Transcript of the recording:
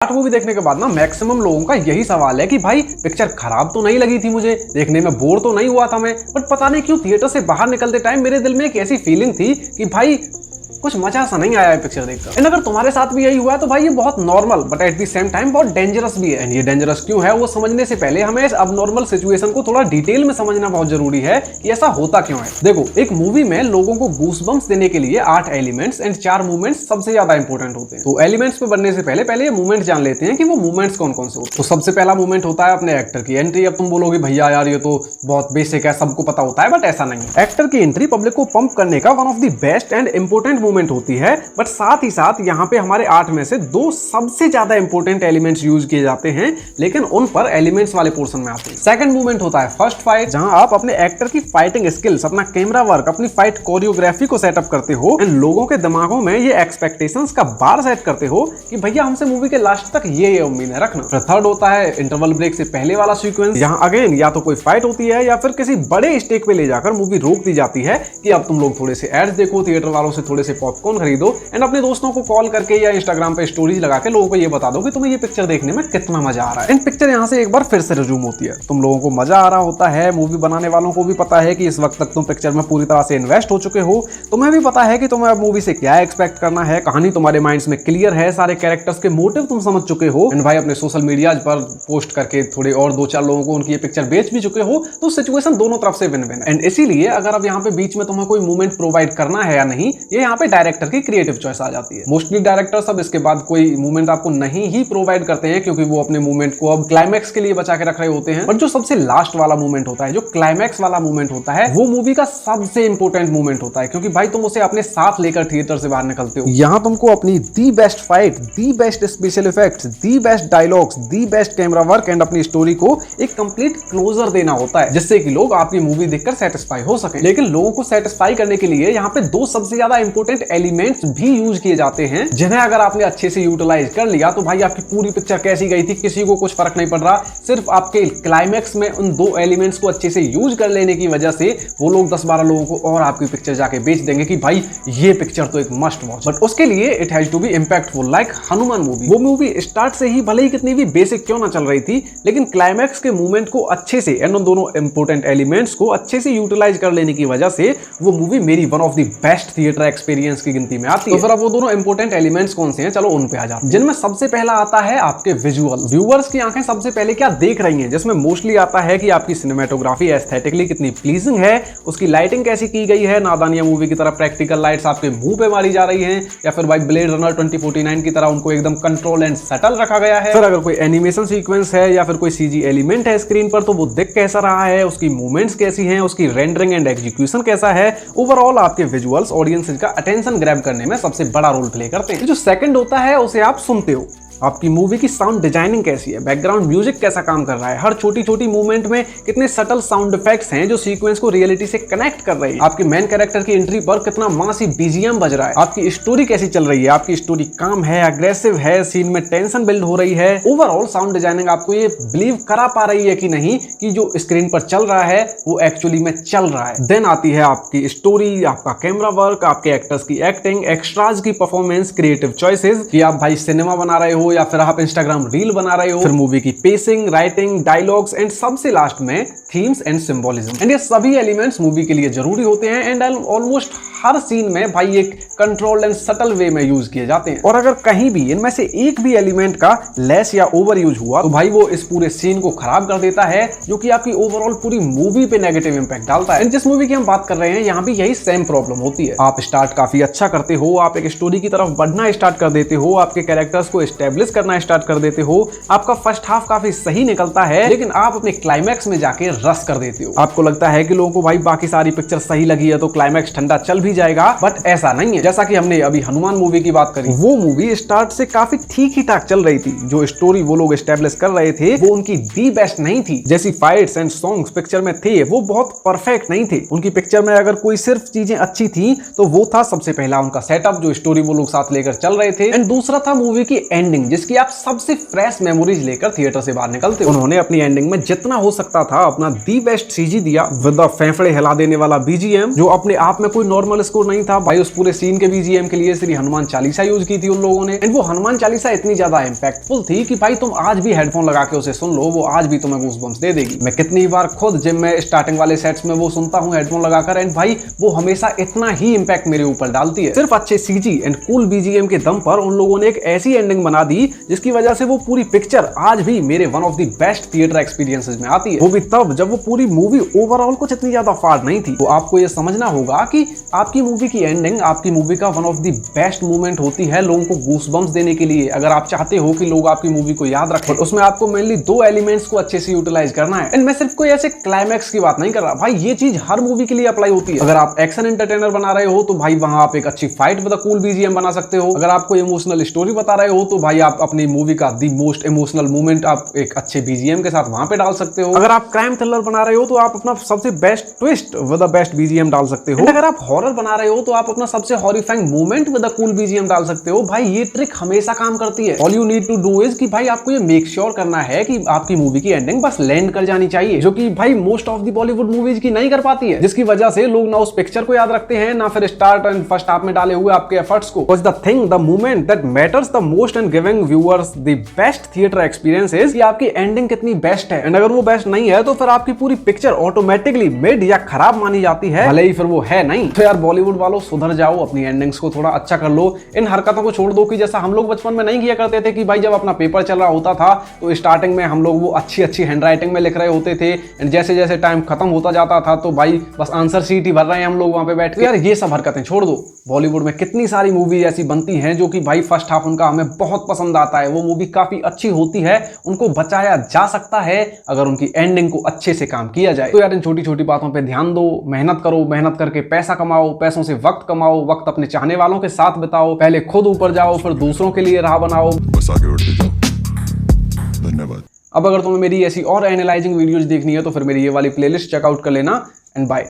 Start movie देखने के बाद ना मैक्सिमम लोगों का यही सवाल है कि भाई पिक्चर खराब तो नहीं लगी थी, मुझे देखने में बोर तो नहीं हुआ था मैं, बट पता नहीं क्यों थिएटर से बाहर निकलते टाइम मेरे दिल में एक ऐसी फीलिंग थी कि भाई कुछ मजा सा नहीं आया है पिक्चर देखकर। एंड अगर तुम्हारे साथ भी यही हुआ है तो भाई ये बहुत normal but at the same time बहुत डेंजरस भी है। एंड ये डेंजरस क्यों है वो समझने से पहले हमें इस अबनॉर्मल सिचुएशन को थोड़ा डिटेल में समझना बहुत जरूरी है कि ऐसा होता क्यों है। देखो, एक मूवी में लोगों को गूसबम्प्स देने के लिए 8 एलिमेंट्स एंड 4 मूवमेंट्स सबसे ज्यादा इंपॉर्टेंट होते हैं। तो एलिमेंट्स पे बनने से पहले ये मूवमेंट जान लेते हैं कि वो मूवमेंट्स कौन कौन से होते हैं। तो सबसे पहला मूवमेंट होता है अपने एक्टर की एंट्री। अब तुम बोलोगे भैया यार ये तो बहुत बेसिक है, सबको पता होता है, बट ऐसा नहीं है। एक्टर की एंट्री पब्लिक को पंप करने का one of the best and important movement होती है, बट साथ ही साथ यहाँ पे हमारे 8 में से 2 सबसे ज्यादा इंपॉर्टेंट एलिमेंट्स यूज किए जाते हैं, लेकिन उन पर एलिमेंट्स वाले पोर्शन में आते हैं। सेकंड मूवमेंट होता है फर्स्ट फाइट, जहां आप अपने एक्टर की फाइटिंग स्किल्स, अपना कैमरा वर्क, अपनी फाइट कोरियोग्राफी को सेटअप करते हो एंड लोगों के दिमागों में ये एक्सपेक्टेशंस का बार सेट करते हो कि भैया हमसे मूवी के लास्ट तक ये उम्मीद है रखना। फिर थर्ड होता है इंटरवल ब्रेक से पहले वाला सीक्वेंस, यहाँ अगेन या तो कोई फाइट होती है या फिर किसी बड़े स्टेक पे ले जाकर मूवी रोक दी जाती है कि अब तुम लोग थोड़े से एड्स देखो, थिएटर वालों से थोड़े से पॉपकॉर्न खरीदो एंड अपने दोस्तों को कॉल करके या इंस्टाग्राम पे स्टोरीज लगा के लोगों को ये बता दो कि तुम्हें ये पिक्चर देखने में कितना मजा आ रहा है। एंड पिक्चर यहाँ से एक बार फिर से रिज्यूम होती है। तुम लोगों को मजा आ रहा होता है, मूवी बनाने वालों को भी पता है कि इस वक्त तक तुम पिक्चर में पूरी तरह से इन्वेस्ट हो चुके हो, तुम्हें भी पता है कि तुम्हें अब मूवी से क्या एक्सपेक्ट करना है, कहानी तुम्हारे माइंड्स में क्लियर है, सारे कैरेक्टर्स के मोटिव तुम समझ चुके हो एंड भाई अपने सोशल मीडिया पर पोस्ट करके थोड़े और 2-4 लोगों को उनकी ये पिक्चर बेच भी चुके हो, तो सिचुएशन दोनों तरफ से विन विन है। एंड इसीलिए अगर अब यहाँ पे बीच में तुम्हें कोई मूवमेंट प्रोवाइड करना है या नहीं, ये यहाँ पे डायरेक्टर की क्रिएटिव चॉइस आ जाती है। मोस्टली डायरेक्टर सब इसके बाद कोई मूवमेंट आपको नहीं ही प्रोवाइड करते हैं, क्योंकि वो अपने मूवमेंट को अब क्लाइमैक्स के लिए बचा के रख रहे होते हैं। बट जो सबसे लास्ट वाला मूवमेंट होता है, जो क्लाइमैक्स वाला मूवमेंट होता है, वो मूवी का सबसे इंपॉर्टेंट मूवमेंट होता है, क्योंकि भाई तुम उसे अपने साथ लेकर थिएटर से बाहर निकलते हो। यहाँ तुमको अपनी the best fight, the best special effects, the best dialogues, the best camera work and अपनी स्टोरी को एक कंप्लीट क्लोजर देना होता है, जिससे कि लोग आपकी मूवी देखकर सेटिस्फाई हो सके। लेकिन लोगों को सेटिस्फाई करने के लिए यहाँ पे 2 सबसे ज्यादा इंपॉर्टेंट एलिमेंट्स भी यूज किए जाते हैं, जिन्हें अगर आपने अच्छे से यूटिलाइज कर लिया तो भाई आपकी पूरी पिक्चर कैसी गई थी किसी को कुछ फर्क नहीं पड़ रहा। सिर्फ आपके क्लाइमैक्स में उन 2 एलिमेंट्स को अच्छे से यूज कर लेने की वजह से वो लोग 10-12 लोगों को और आपकी पिक्चर जाके बेच देंगे कि भाई ये पिक्चर तो एक मस्ट वॉच। बट उसके लिए it has to be impactful, like Hanuman movie. वो मूवी स्टार्ट से ही भले ही कितनी भी बेसिक क्यों ना चल रही थी, लेकिन क्लाइमैक्स के मूवमेंट को अच्छे से एंड उन दोनों इंपॉर्टेंट एलिमेंट्स को अच्छे से यूटिलाइज कर लेने की वजह से वो मूवी मेरी one of the best theatre experience की गिनती में आती है। तो फिर अब वो दोनों इंपॉर्टेंट एलिमेंट्स कौन से हैं, चलो उन पे आ जाते हैं। जिनमें सबसे पहला आता है आपके विजुअल। व्यूअर्स की आंखें सबसे पहले क्या देख रही हैं, जिसमें मोस्टली आता है कि आपकी सिनेमेटोग्राफी एस्थेटिकली कितनी प्लीजिंग है, उसकी लाइटिंग कैसी की गई है, नादानिया मूवी की तरह प्रैक्टिकल लाइट्स आपके मुंह पे मारी जा रही हैं, या फिर भाई ब्लेड रनर 2049 की तरह उनको एकदम कंट्रोल एंड सटल रखा गया है। फिर अगर कोई एनिमेशन सीक्वेंस है या फिर कोई सीजी एलिमेंट है स्क्रीन पर, तो वो दिख कैसा रहा है, उसकी मूवमेंट्स कैसी हैं, उसकी रेंडरिंग एंड एग्जीक्यूशन कैसा है। ओवरऑल आपके विजुअल्स ऑडियंस का अटेंशन ग्रैब करने में सबसे बड़ा रोल प्ले करते हैं। जो सेकंड होता है उसे आप सुनते हो। आपकी मूवी की साउंड डिजाइनिंग कैसी है, बैकग्राउंड म्यूजिक कैसा काम कर रहा है, हर छोटी छोटी मूवमेंट में कितने सटल साउंड इफेक्ट्स हैं जो सीक्वेंस को रियलिटी से कनेक्ट कर रही है, आपके मेन कैरेक्टर की एंट्री पर कितना मासी बीजीएम बज रहा है, आपकी स्टोरी कैसी चल रही है, आपकी स्टोरी काम है, अग्रेसिव है, सीन में टेंशन बिल्ड हो रही है। ओवरऑल साउंड डिजाइनिंग आपको ये बिलीव करा पा रही है कि नहीं कि जो स्क्रीन पर चल रहा है वो एक्चुअली में चल रहा है। देन आती है आपकी स्टोरी, आपका कैमरा वर्क, आपके एक्टर्स की एक्टिंग, एक्स्ट्राज की परफॉर्मेंस, क्रिएटिव चॉइसेस कि आप भाई सिनेमा बना रहे हो या फिर आप इंस्टाग्राम रील बना रहे हो, फिर मूवी की पेसिंग, राइटिंग, डायलॉग्स एंड सबसे लास्ट में थीम्स एंड सिंबोलिज्म। एंड ये सभी एलिमेंट्स मूवी के लिए जरूरी होते हैं एंड ऑलमोस्ट हर सीन में भाई एक कंट्रोल्ड एंड सटल वे में यूज किए जाते हैं। और अगर कहीं भी इनमें से एक भी एलिमेंट का लेस या ओवर यूज हुआ तो भाई वो इस पूरे सीन को खराब कर देता है, जो कि आपकी ओवरऑल पूरी मूवी पे नेगेटिव इंपैक्ट डालता है। एंड जिस मूवी की हम बात कर रहे हैं यहाँ भी यही सेम प्रॉब्लम होती है। आप स्टार्ट काफी अच्छा करते हो, आप एक स्टोरी की तरफ बढ़ना स्टार्ट कर देते हो, आपके कैरेक्टर्स को एस्टेब्लिश करना स्टार्ट कर देते हो, आपका फर्स्ट हाफ काफी सही निकलता है, लेकिन आप अपने क्लाइमैक्स में जाके रस कर देते हो। आपको लगता है कि लोगों को भाई बाकी सारी पिक्चर सही लगी है तो क्लाइमैक्स ठंडा चल भी जाएगा, बट ऐसा नहीं है। जैसा कि हमने अभी हनुमान मूवी की बात करी, वो मूवी स्टार्ट से काफी ठीक ही ठाक चल रही थी, जो स्टोरी वो लोग एस्टेब्लिश कर रहे थे वो उनकी दी बेस्ट नहीं थी। जैसी फाइट्स एंड सॉन्ग्स पिक्चर में थे वो बहुत परफेक्ट नहीं थे। उनकी पिक्चर में अगर कोई सिर्फ चीजें अच्छी थी तो वो था सबसे पहला उनका सेटअप, जो स्टोरी वो लोग साथ लेकर चल रहे थे, एंड दूसरा था मूवी की एंडिंग, एंडिंग जिसकी आप सबसे फ्रेश मेमोरीज लेकर थिएटर से बाहर निकलते हो। उन्होंने अपनी एंडिंग में जितना हो सकता था अपना दी बेस्ट सीजी दिया विद फेफड़े हिला देने वाला बीजीएम जो अपने आप में कोई नॉर्मल स्कोर नहीं था भाई। उस पूरे सीन के बीजीएम के लिए श्री हनुमान चालीसा यूज की थी उन लोगों ने। एंड वो हनुमान चालीसा इतनी ज्यादा इंपैक्टफुल थी कि भाई तुम आज भी हेडफोन लगा के उसे सुन लो, वो आज भी तुम्हें गूज़बम्प्स दे देगी। मैं कितनी बार खुद जिम में स्टार्टिंग वाले सेट्स में वो सुनता हूँ हेडफोन लगाकर, एंड भाई वो हमेशा इतना ही इंपैक्ट मेरे ऊपर डालती है। सिर्फ अच्छे सीजी एंड कूल बीजीएम के दम पर उन लोगों ने एक ऐसी एंडिंग बना दी जिसकी वजह से वो पूरी पिक्चर आज भी मेरे one of the best theatre experiences में आती है। वो भी तब जब वो पूरी मूवी ओवरऑल कुछ इतनी ज्यादा फाड़ नहीं थी। तो आपको ये समझना होगा कि आपकी मूवी की एंडिंग आपकी मूवी का one of the best moment होती है लोगों को गूज़बम्प्स देने के लिए। अगर आप चाहते हो कि लोग आपकी मूवी को याद रखें, उसमें आपको मेनली दो एलिमेंट्स को अच्छे से यूटिलाइज करना है। एंड मैं सिर्फ कोई ऐसे क्लाइमैक्स की बात नहीं कर रहा भाई, ये चीज हर मूवी के लिए अप्लाई होती है। अगर आप एक्शन एंटरटेनर बना रहे हो तो भाई वहां आप एक अच्छी fight with a cool BGM बना सकते हो। अगर आपको इमोशनल स्टोरी बता रहे हो तो भाई आप अपनी मूवी का दी मोस्ट इमोशनल मोमेंट आप एक अच्छे बीजीएम के साथ वहां पे डाल सकते हो। अगर आप क्राइम थ्रिलर बना रहे हो तो आप अपना सबसे best twist with the best BGM डाल सकते हो। अगर आप हॉरर बना रहे हो तो आप अपना सबसे horrifying moment with a cool BGM डाल सकते हो। भाई ये ट्रिक हमेशा काम करती है। All you need to do is कि भाई आपको ये मेक श्योर करना है कि आपकी मूवी की एंडिंग बस लैंड कर जानी चाहिए, जो कि भाई most of the Bollywood movies की नहीं कर पाती है, जिसकी वजह से लोग ना उस पिक्चर को याद रखते हैं ना फिर स्टार्ट एंड फर्स्ट हाफ में डाले हुए आपके एफर्ट्स को। The thing the moment that matters the most and giving viewers the best theatre experience is कि आपकी एंडिंग कितनी बेस्ट है। एंड अगर वो बेस्ट नहीं है तो फिर आपकी पूरी पिक्चर ऑटोमेटिकली मिड या खराब मानी जाती है, भले ही फिर वो है नहीं। तो यार बॉलीवुड वालों सुधर जाओ, अपनी एंडिंग्स को थोड़ा अच्छा कर लो। इन हरकतों को छोड़ दो कि जैसा हम लोग बचपन में नहीं किया करते थे कि भाई जब अपना पेपर चल रहा होता था तो स्टार्टिंग में हम लोग वो अच्छी अच्छी हैंडराइटिंग में लिख रहे होते थे, एंड जैसे जैसे टाइम खत्म होता जाता था तो भाई बस आंसर शीट ही भर रहे हैं हम लोग वहां पे बैठ के। यार ये सब हरकतें छोड़ दो। बॉलीवुड में कितनी सारी मूवी ऐसी बनती हैं जो कि भाई फर्स्ट हाफ उनका हमें बहुत पसंद आता है, वो मूवी काफी अच्छी होती है, उनको बचाया जा सकता है अगर उनकी एंडिंग को अच्छे से काम किया जाए। तो यार इन छोटी छोटी बातों पे ध्यान दो, मेहनत करो, मेहनत करके पैसा कमाओ, पैसों से वक्त कमाओ, वक्त अपने चाहने वालों के साथ बिताओ, पहले खुद ऊपर जाओ फिर दूसरों के लिए राह बनाओ, बस आगे बढ़ते जाओ। धन्यवाद। अब अगर तुम्हें मेरी ऐसी और एनालाइजिंग वीडियोज देखनी है तो फिर मेरी ये वाली प्लेलिस्ट चेकआउट कर लेना। And bye.